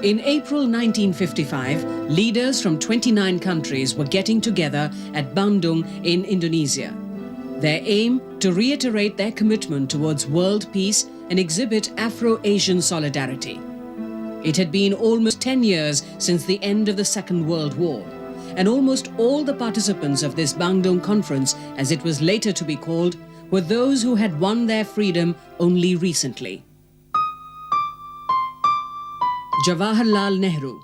In April 1955, leaders from 29 countries were getting together at Bandung in Indonesia. Their aim to reiterate their commitment towards world peace and exhibit Afro-Asian solidarity. It had been almost 10 years since the end of the Second World War, and almost all the participants of this Bandung Conference, as it was later to be called, were those who had won their freedom only recently. Jawaharlal Nehru,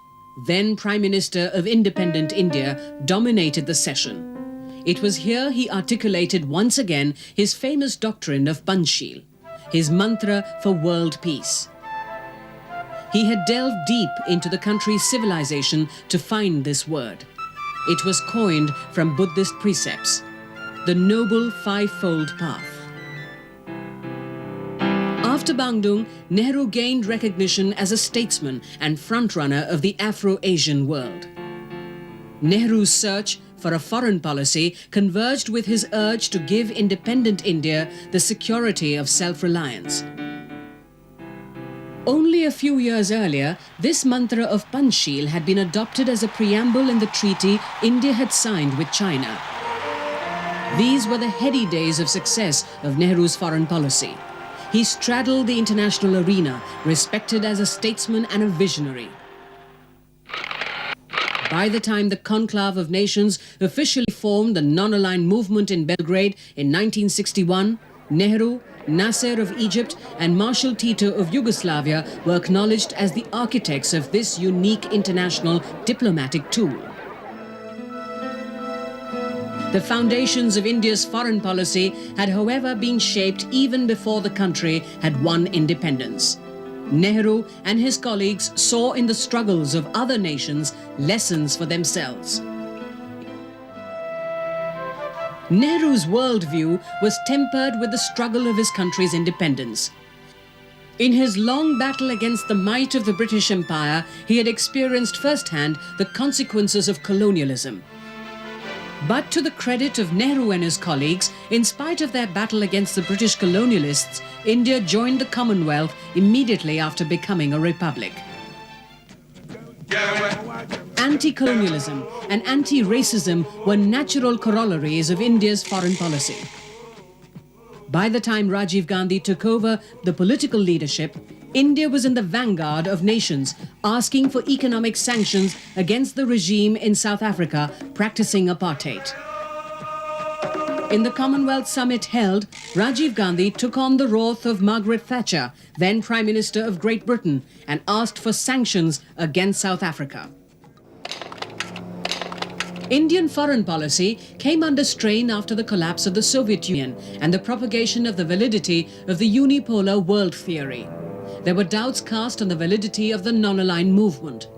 then Prime Minister of independent India, dominated the session. It was here he articulated once again his famous doctrine of Panchsheel, his mantra for world peace. He had delved deep into the country's civilization to find this word. It was coined from Buddhist precepts, the Noble Fivefold Path. After Bandung, Nehru gained recognition as a statesman and frontrunner of the Afro-Asian world. Nehru's search for a foreign policy converged with his urge to give independent India the security of self-reliance. Only a few years earlier, this mantra of Panchsheel had been adopted as a preamble in the treaty India had signed with China. These were the heady days of success of Nehru's foreign policy. He straddled the international arena, respected as a statesman and a visionary. By the time the Conclave of Nations officially formed the non-aligned movement in Belgrade in 1961, Nehru, Nasser of Egypt and Marshal Tito of Yugoslavia were acknowledged as the architects of this unique international diplomatic tool. The foundations of India's foreign policy had, however, been shaped even before the country had won independence. Nehru and his colleagues saw in the struggles of other nations lessons for themselves. Nehru's worldview was tempered with the struggle of his country's independence. In his long battle against the might of the British Empire, he had experienced firsthand the consequences of colonialism. But to the credit of Nehru and his colleagues, in spite of their battle against the British colonialists, India joined the Commonwealth immediately after becoming a republic. Anti-colonialism and anti-racism were natural corollaries of India's foreign policy. By the time Rajiv Gandhi took over the political leadership, India was in the vanguard of nations asking for economic sanctions against the regime in South Africa practicing apartheid. In the Commonwealth Summit held, Rajiv Gandhi took on the wrath of Margaret Thatcher, then Prime Minister of Great Britain, and asked for sanctions against South Africa. Indian foreign policy came under strain after the collapse of the Soviet Union and the propagation of the validity of the unipolar world theory. There were doubts cast on the validity of the non-aligned movement.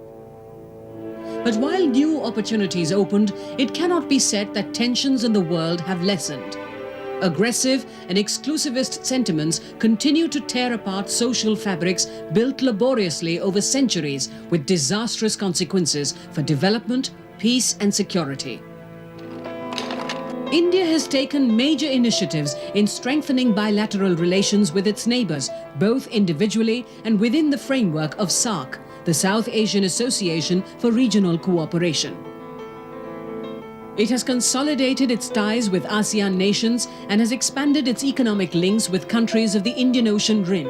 But while new opportunities opened, it cannot be said that tensions in the world have lessened. Aggressive and exclusivist sentiments continue to tear apart social fabrics built laboriously over centuries with disastrous consequences for development, peace and security. India has taken major initiatives in strengthening bilateral relations with its neighbours, both individually and within the framework of SAARC, the South Asian Association for Regional Cooperation. It has consolidated its ties with ASEAN nations and has expanded its economic links with countries of the Indian Ocean Rim.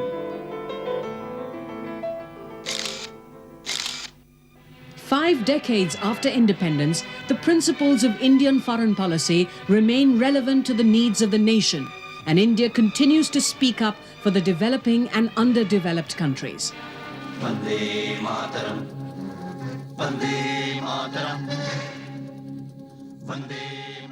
Five decades after independence, the principles of Indian foreign policy remain relevant to the needs of the nation, and India continues to speak up for the developing and underdeveloped countries. Vande Mataram, Vande Mataram, Vande